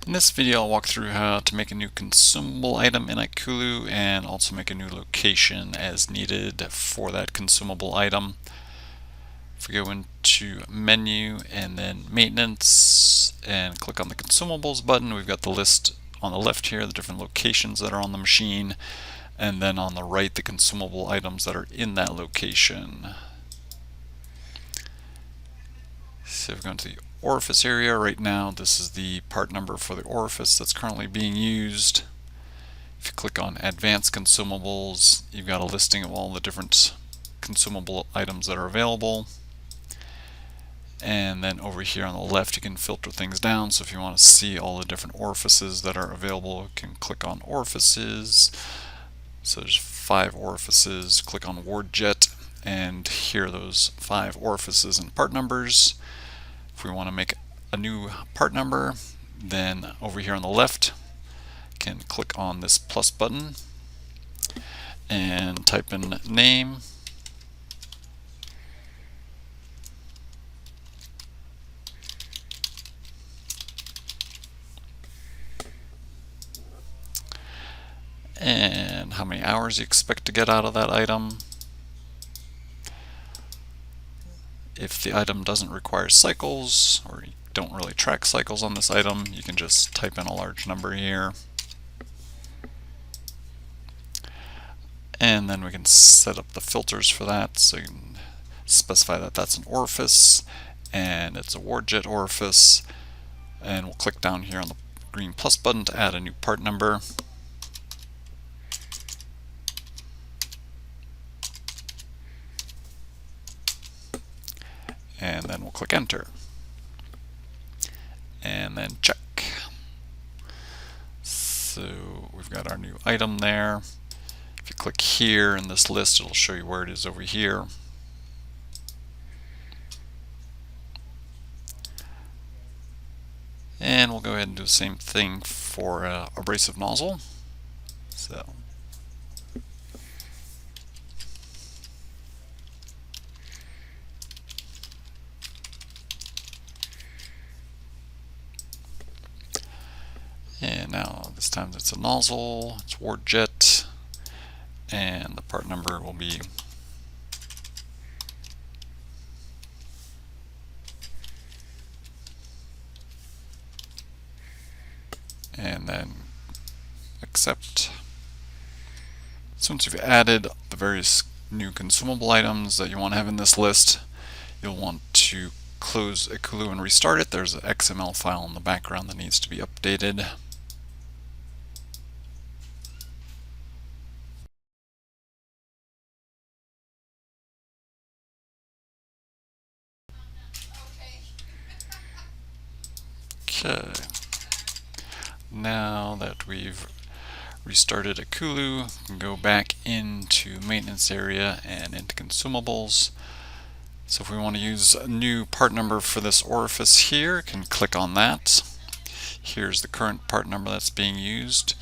In this video, I'll walk through how to make a new consumable item in Ikuhlu and also make a new location as needed for that consumable item. If we go into menu and then maintenance and click on the consumables button, we've got the list on the left here, the different locations that are on the machine, and then on the right, the consumable items that are in that location. So if we go into the orifice area right now, this is the part number for the orifice that's currently being used. If you click on advanced consumables, you've got a listing of all the different consumable items that are available. And then over here on the left, you can filter things down. So if you want to see all the different orifices that are available, you can click on orifices. So there's 5 orifices. Click on ward jet, and here are those 5 orifices and part numbers. If we want to make a new part number, then over here on the left, can click on this plus button and type in name. And how many hours you expect to get out of that item. If the item doesn't require cycles, or you don't really track cycles on this item, you can just type in a large number here. And then we can set up the filters for that. So you can specify that that's an orifice and it's a ward jet orifice. And we'll click down here on the green plus button to add a new part number. And then we'll click enter. And then check. So we've got our new item there. If you click here in this list, it'll show you where it is over here. And we'll go ahead and do the same thing for abrasive nozzle. So and now this time it's a nozzle, it's ward jet, and the part number will be and then accept. So once you've added the various new consumable items that you want to have in this list, you'll want to close Ikuhlu and restart it. There's an XML file in the background that needs to be updated. Okay. Now that we've restarted Ikuhlu, we can go back into maintenance area and into consumables. So if we want to use a new part number for this orifice here, can click on that. Here's the current part number that's being used.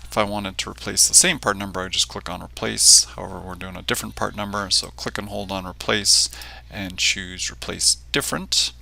If I wanted to replace the same part number, I would just click on replace. However, we're doing a different part number, so click and hold on replace and choose replace different.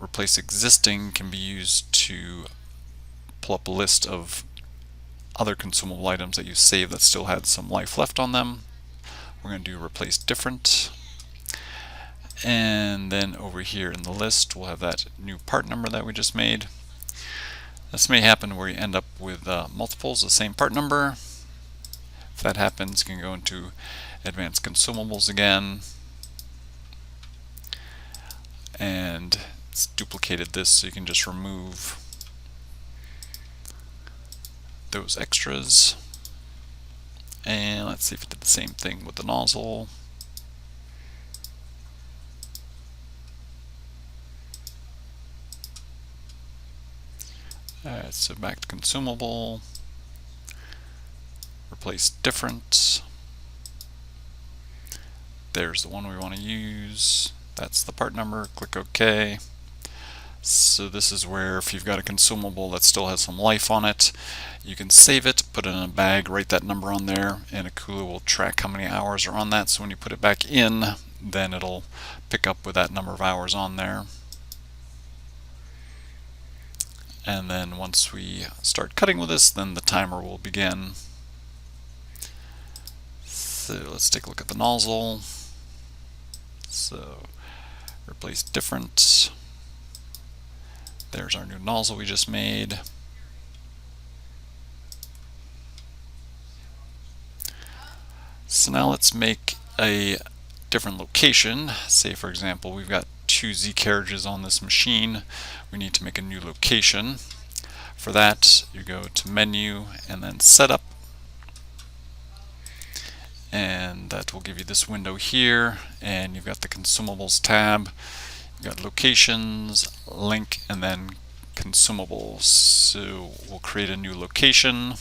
Replace existing can be used to pull up a list of other consumable items that you saved that still had some life left on them. We're going to do replace different. And then over here in the list, we'll have that new part number that we just made. This may happen where you end up with multiples of the same part number. If that happens, you can go into advanced consumables again. And it's duplicated this, so you can just remove those extras. And let's see if it did the same thing with the nozzle. Alright, so back to consumable, replace different. There's the one we want to use. That's the part number. Click OK. So this is where if you've got a consumable that still has some life on it, you can save it, put it in a bag, write that number on there, and Ikuhlu will track how many hours are on that. So when you put it back in, then it'll pick up with that number of hours on there. And then once we start cutting with this, then the timer will begin. So let's take a look at the nozzle. So replace different. There's our new nozzle we just made. So now let's make a different location. Say for example we've got 2 Z carriages on this machine. We need to make a new location. For that you go to menu and then setup, and that will give you this window here, and you've got the consumables tab. You've got locations, link, and then consumables. So we'll create a new location.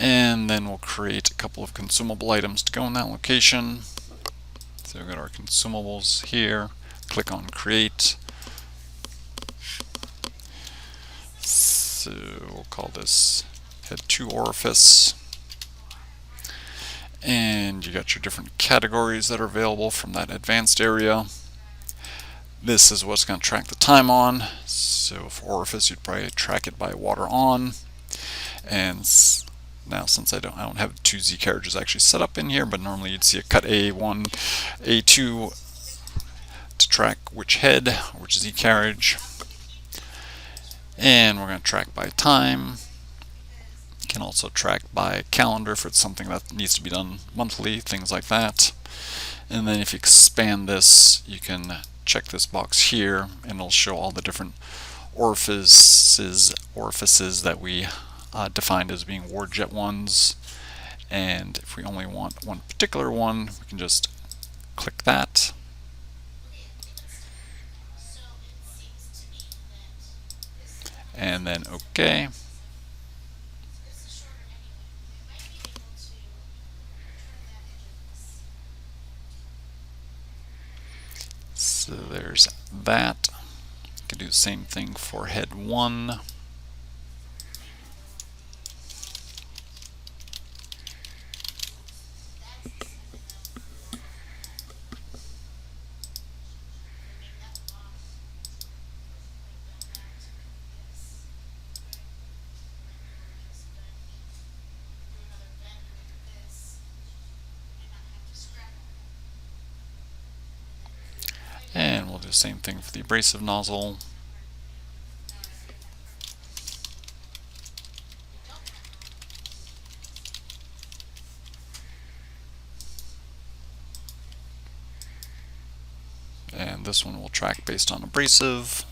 And then we'll create a couple of consumable items to go in that location. So we've got our consumables here. Click on create. So we'll call this head 2 orifice. And you got your different categories that are available from that advanced area. This is what's going to track the time on. So for orifice, you'd probably track it by water on. And now since I don't have 2 Z carriages actually set up in here, but normally you'd see a cut A1, A2 to track which head, which Z carriage. And we're going to track by time. You can also track by calendar if it's something that needs to be done monthly, things like that. And then if you expand this, you can check this box here and it'll show all the different orifices that we defined as being wardjet ones. And if we only want one particular one, we can just click that. And then OK. So there's that. You can do the same thing for head 1. And we'll do the same thing for the abrasive nozzle. And this one will track based on abrasive.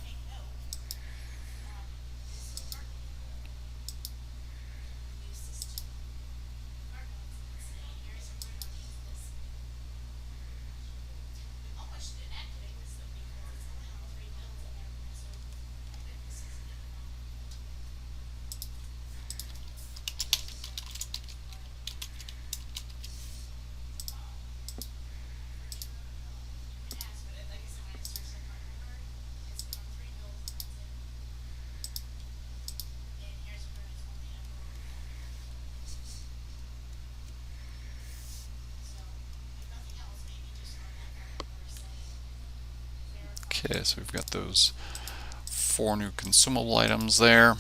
Okay, so we've got those 4 new consumable items there.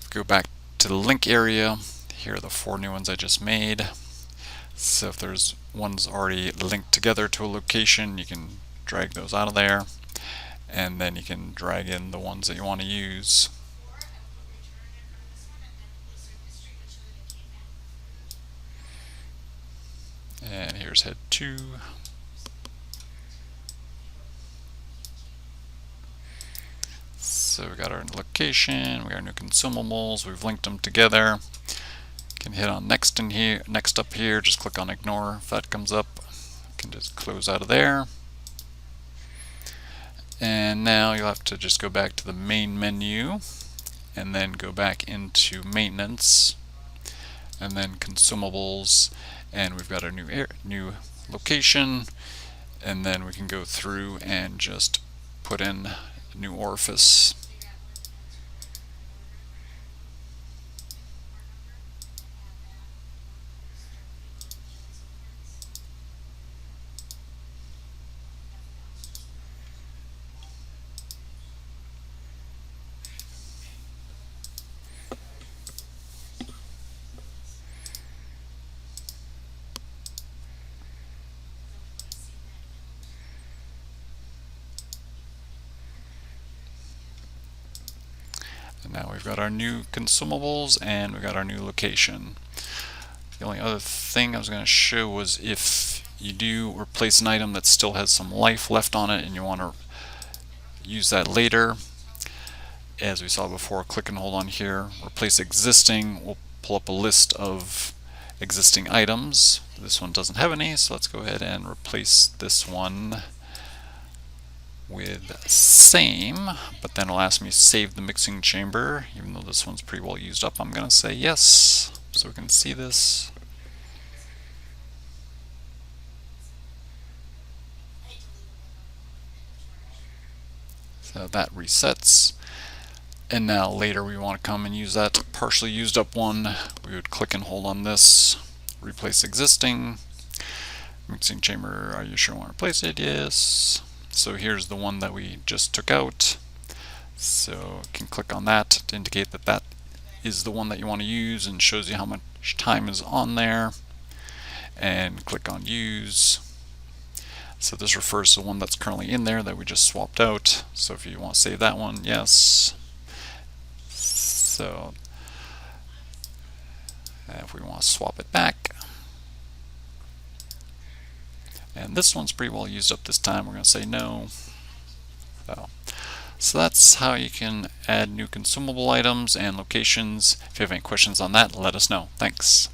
Go back to the link area. Here are the 4 new ones I just made. So if there's ones already linked together to a location, you can drag those out of there. And then you can drag in the ones that you want to use. And here's head 2. So we got our location, we got our new consumables, we've linked them together. You can hit on next in here, next up here, just click on ignore if that comes up. You can just close out of there. And now you'll have to just go back to the main menu and then go back into maintenance and then consumables, and we've got our new location, and then we can go through and just put in a new orifice. we've got our new consumables and we've got our new location. The only other thing I was going to show was if you do replace an item that still has some life left on it and you want to use that later, as we saw before, click and hold on here, replace existing, we'll pull up a list of existing items. This one doesn't have any, so let's go ahead and replace this one with same, but then it'll ask me to save the mixing chamber. Even though this one's pretty well used up, I'm going to say yes, so we can see this. So that resets. And now later we want to come and use that partially used up one. We would click and hold on this, replace existing. Mixing chamber, are you sure you want to replace it? Yes. So here's the one that we just took out. So you can click on that to indicate that that is the one that you want to use, and shows you how much time is on there. And click on use. So this refers to the one that's currently in there that we just swapped out. So if you want to save that one, yes. So if we want to swap it back, and this one's pretty well used up this time, we're going to say no. So that's how you can add new consumable items and locations. If you have any questions on that, let us know. Thanks.